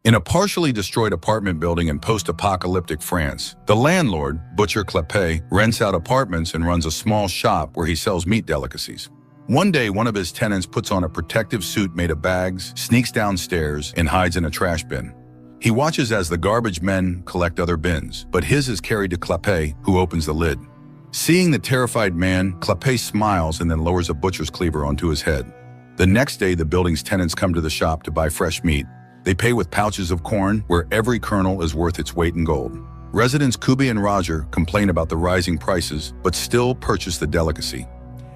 In a partially destroyed apartment building in post-apocalyptic France, the landlord, Butcher Clepé, rents out apartments and runs a small shop where he sells meat delicacies. One day, one of his tenants puts on a protective suit made of bags, sneaks downstairs, and hides in a trash bin. He watches as the garbage men collect other bins, but his is carried to Clepé, who opens the lid. Seeing the terrified man, Clepé smiles and then lowers a butcher's cleaver onto his head. The next day, the building's tenants come to the shop to buy fresh meat. They pay with pouches of corn, where every kernel is worth its weight in gold. Residents Kubi and Roger complain about the rising prices, but still purchase the delicacy.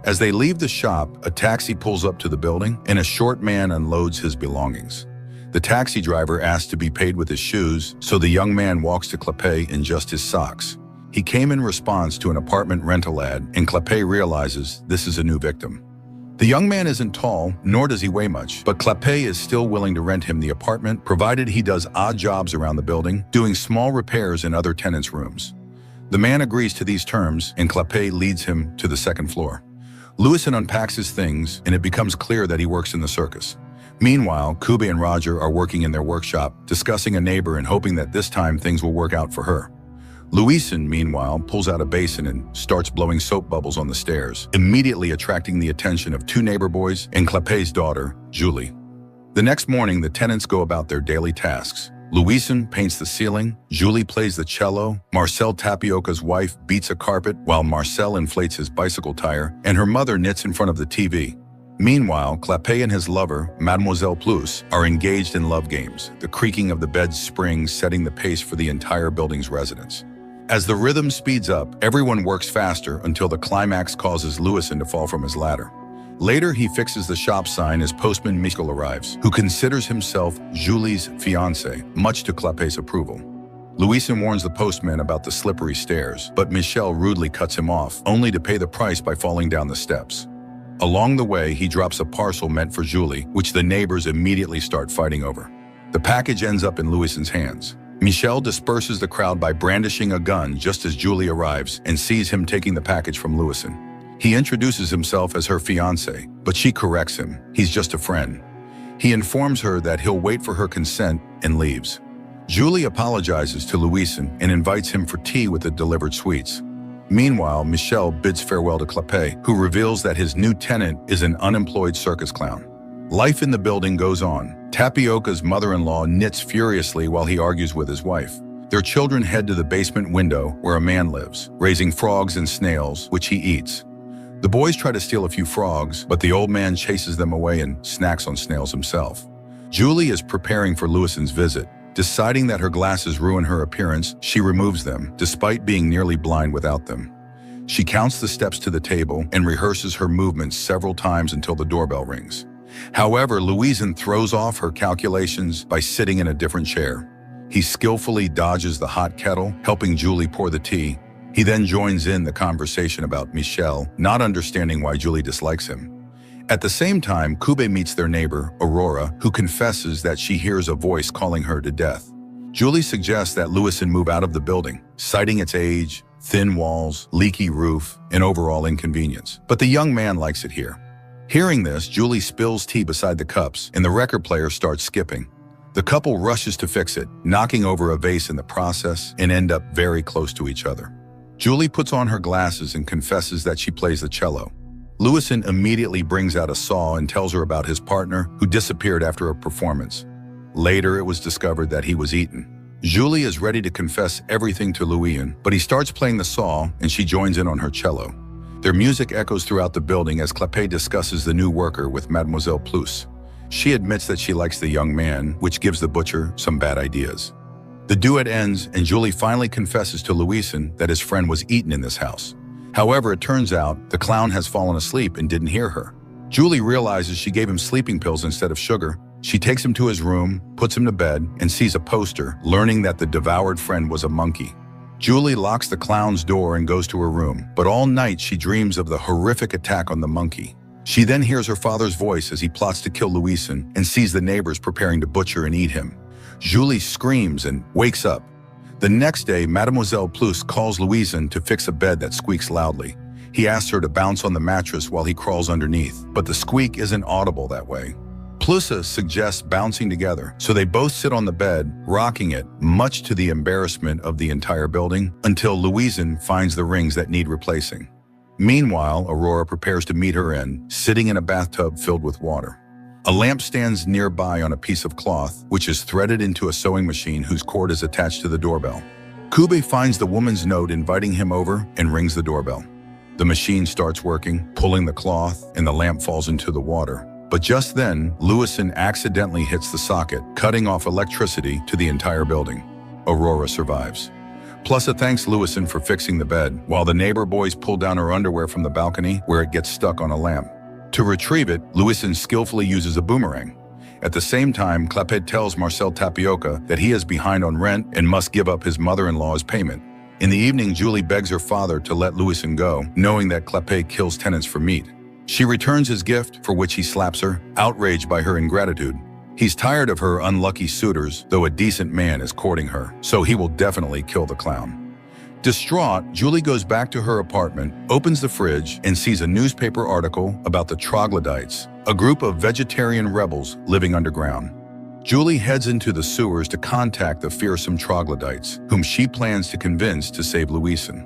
As they leave the shop, a taxi pulls up to the building, and a short man unloads his belongings. The taxi driver asks to be paid with his shoes, so the young man walks to Clepé in just his socks. He came in response to an apartment rental ad, and Clepé realizes this is a new victim. The young man isn't tall, nor does he weigh much, but Clepé is still willing to rent him the apartment, provided he does odd jobs around the building, doing small repairs in other tenants' rooms. The man agrees to these terms, and Clepé leads him to the second floor. Louison unpacks his things, and it becomes clear that he works in the circus. Meanwhile, Kubi and Roger are working in their workshop, discussing a neighbor and hoping that this time things will work out for her. Louison, meanwhile, pulls out a basin and starts blowing soap bubbles on the stairs, immediately attracting the attention of two neighbor boys and Clepé's daughter, Julie. The next morning, the tenants go about their daily tasks. Louison paints the ceiling, Julie plays the cello, Marcel Tapioca's wife beats a carpet while Marcel inflates his bicycle tire, and her mother knits in front of the TV. Meanwhile, Clepé and his lover, Mademoiselle Plus, are engaged in love games, the creaking of the bed's springs setting the pace for the entire building's residents. As the rhythm speeds up, everyone works faster until the climax causes Louison to fall from his ladder. Later, he fixes the shop sign as postman Michel arrives, who considers himself Julie's fiancé, much to Clepé's approval. Louison warns the postman about the slippery stairs, but Michel rudely cuts him off, only to pay the price by falling down the steps. Along the way, he drops a parcel meant for Julie, which the neighbors immediately start fighting over. The package ends up in Louison's hands. Michel disperses the crowd by brandishing a gun just as Julie arrives and sees him taking the package from Louison. He introduces himself as her fiancé, but she corrects him. He's just a friend. He informs her that he'll wait for her consent and leaves. Julie apologizes to Louison and invites him for tea with the delivered sweets. Meanwhile, Michel bids farewell to Clepé, who reveals that his new tenant is an unemployed circus clown. Life in the building goes on. Tapioca's mother-in-law knits furiously while he argues with his wife. Their children head to the basement window where a man lives, raising frogs and snails, which he eats. The boys try to steal a few frogs, but the old man chases them away and snacks on snails himself. Julie is preparing for Louison's visit. Deciding that her glasses ruin her appearance, she removes them, despite being nearly blind without them. She counts the steps to the table and rehearses her movements several times until the doorbell rings. However, Louison throws off her calculations by sitting in a different chair. He skillfully dodges the hot kettle, helping Julie pour the tea. He then joins in the conversation about Michel, not understanding why Julie dislikes him. At the same time, Kubi meets their neighbor, Aurora, who confesses that she hears a voice calling her to death. Julie suggests that Louison move out of the building, citing its age, thin walls, leaky roof, and overall inconvenience. But the young man likes it here. Hearing this, Julie spills tea beside the cups, and the record player starts skipping. The couple rushes to fix it, knocking over a vase in the process, and end up very close to each other. Julie puts on her glasses and confesses that she plays the cello. Louison immediately brings out a saw and tells her about his partner, who disappeared after a performance. Later, it was discovered that he was eaten. Julie is ready to confess everything to Louison, but he starts playing the saw, and she joins in on her cello. Their music echoes throughout the building as Clepé discusses the new worker with Mademoiselle Plus. She admits that she likes the young man, which gives the butcher some bad ideas. The duet ends, and Julie finally confesses to Louison that his friend was eaten in this house. However, it turns out the clown has fallen asleep and didn't hear her. Julie realizes she gave him sleeping pills instead of sugar. She takes him to his room, puts him to bed, and sees a poster, learning that the devoured friend was a monkey. Julie locks the clown's door and goes to her room, but all night she dreams of the horrific attack on the monkey. She then hears her father's voice as he plots to kill Louison and sees the neighbors preparing to butcher and eat him. Julie screams and wakes up. The next day, Mademoiselle Plus calls Louison to fix a bed that squeaks loudly. He asks her to bounce on the mattress while he crawls underneath, but the squeak isn't audible that way. Plusa suggests bouncing together, so they both sit on the bed, rocking it, much to the embarrassment of the entire building, until Louisan finds the rings that need replacing. Meanwhile, Aurora prepares to meet her end, sitting in a bathtub filled with water. A lamp stands nearby on a piece of cloth, which is threaded into a sewing machine whose cord is attached to the doorbell. Kube finds the woman's note inviting him over and rings the doorbell. The machine starts working, pulling the cloth, and the lamp falls into the water. But just then, Louisan accidentally hits the socket, cutting off electricity to the entire building. Aurora survives. Plusa thanks Louisan for fixing the bed, while the neighbor boys pull down her underwear from the balcony where it gets stuck on a lamp. To retrieve it, Louisan skillfully uses a boomerang. At the same time, Clapet tells Marcel Tapioca that he is behind on rent and must give up his mother-in-law's payment. In the evening, Julie begs her father to let Louisan go, knowing that Clapet kills tenants for meat. She returns his gift, for which he slaps her, outraged by her ingratitude. He's tired of her unlucky suitors, though a decent man is courting her, so he will definitely kill the clown. Distraught, Julie goes back to her apartment, opens the fridge, and sees a newspaper article about the troglodytes, a group of vegetarian rebels living underground. Julie heads into the sewers to contact the fearsome troglodytes, whom she plans to convince to save Louisan.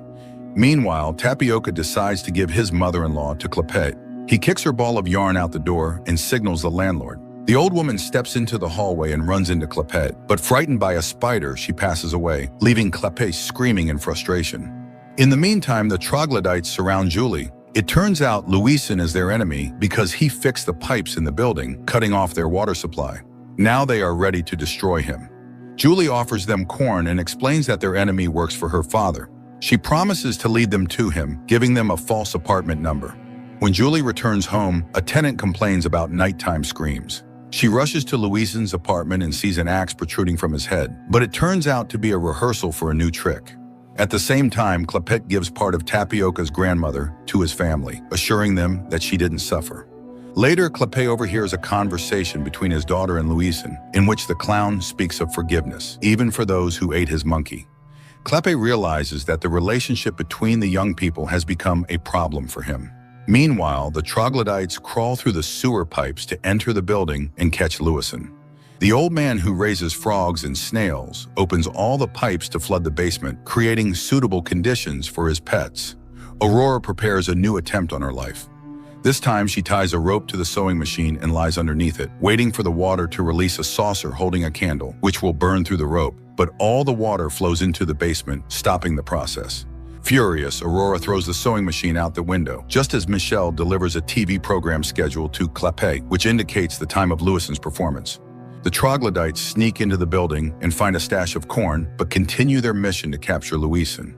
Meanwhile, Tapioca decides to give his mother-in-law to Clapet. He kicks her ball of yarn out the door and signals the landlord. The old woman steps into the hallway and runs into Clapet, but frightened by a spider, she passes away, leaving Clapet screaming in frustration. In the meantime, the troglodytes surround Julie. It turns out Louisan is their enemy because he fixed the pipes in the building, cutting off their water supply. Now they are ready to destroy him. Julie offers them corn and explains that their enemy works for her father. She promises to lead them to him, giving them a false apartment number. When Julie returns home, a tenant complains about nighttime screams. She rushes to Louisan's apartment and sees an axe protruding from his head, but it turns out to be a rehearsal for a new trick. At the same time, Clapet gives part of Tapioca's grandmother to his family, assuring them that she didn't suffer. Later, Clapet overhears a conversation between his daughter and Louisan, in which the clown speaks of forgiveness, even for those who ate his monkey. Clapet realizes that the relationship between the young people has become a problem for him. Meanwhile, the troglodytes crawl through the sewer pipes to enter the building and catch Louisan. The old man who raises frogs and snails opens all the pipes to flood the basement, creating suitable conditions for his pets. Aurora prepares a new attempt on her life. This time, she ties a rope to the sewing machine and lies underneath it, waiting for the water to release a saucer holding a candle, which will burn through the rope. But all the water flows into the basement, stopping the process. Furious, Aurora throws the sewing machine out the window, just as Michelle delivers a TV program schedule to Clapet, which indicates the time of Louisan's performance. The troglodytes sneak into the building and find a stash of corn, but continue their mission to capture Louisan.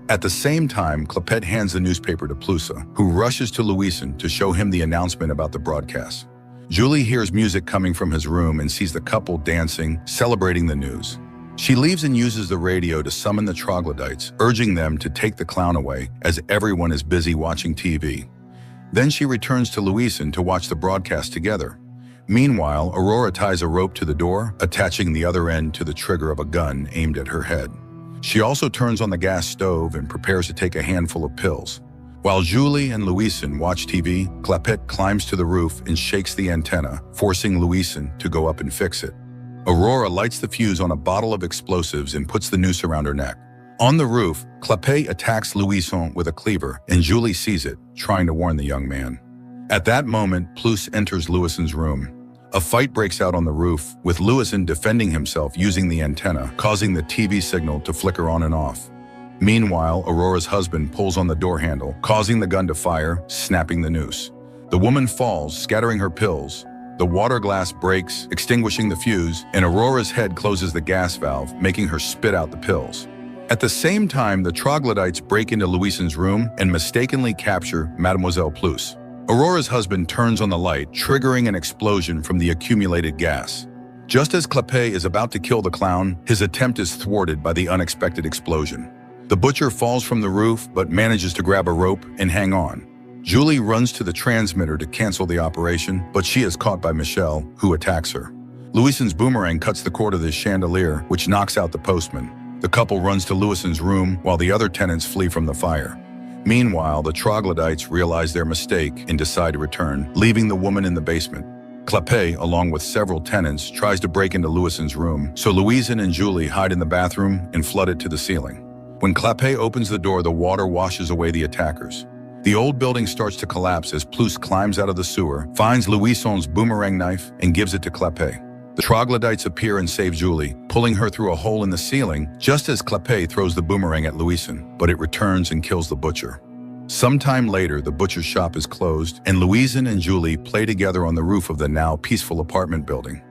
At the same time, Clapet hands the newspaper to Plusa, who rushes to Louisan to show him the announcement about the broadcast. Julie hears music coming from his room and sees the couple dancing, celebrating the news. She leaves and uses the radio to summon the troglodytes, urging them to take the clown away, as everyone is busy watching TV. Then she returns to Louisan to watch the broadcast together. Meanwhile, Aurora ties a rope to the door, attaching the other end to the trigger of a gun aimed at her head. She also turns on the gas stove and prepares to take a handful of pills. While Julie and Louisan watch TV, Clapet climbs to the roof and shakes the antenna, forcing Louisan to go up and fix it. Aurora lights the fuse on a bottle of explosives and puts the noose around her neck. On the roof, Clapet attacks Louisan with a cleaver, and Julie sees it, trying to warn the young man. At that moment, Plus enters Louisan's room. A fight breaks out on the roof, with Louisan defending himself using the antenna, causing the TV signal to flicker on and off. Meanwhile, Aurora's husband pulls on the door handle, causing the gun to fire, snapping the noose. The woman falls, scattering her pills. The water glass breaks, extinguishing the fuse, and Aurora's head closes the gas valve, making her spit out the pills. At the same time, the troglodytes break into Louisan's room and mistakenly capture Mademoiselle Plus. Aurora's husband turns on the light, triggering an explosion from the accumulated gas. Just as Clapet is about to kill the clown, his attempt is thwarted by the unexpected explosion. The butcher falls from the roof, but manages to grab a rope and hang on. Julie runs to the transmitter to cancel the operation, but she is caught by Michelle, who attacks her. Louisan's boomerang cuts the cord of the chandelier, which knocks out the postman. The couple runs to Louisan's room while the other tenants flee from the fire. Meanwhile, the troglodytes realize their mistake and decide to return, leaving the woman in the basement. Clapet, along with several tenants, tries to break into Louison's room, so Louison and Julie hide in the bathroom and flood it to the ceiling. When Clapet opens the door, the water washes away the attackers. The old building starts to collapse as Plus climbs out of the sewer, finds Louison's boomerang knife, and gives it to Clapet. The troglodytes appear and save Julie, pulling her through a hole in the ceiling just as Clapet throws the boomerang at Louison, but it returns and kills the butcher. Sometime later, the butcher's shop is closed, and Louison and Julie play together on the roof of the now peaceful apartment building.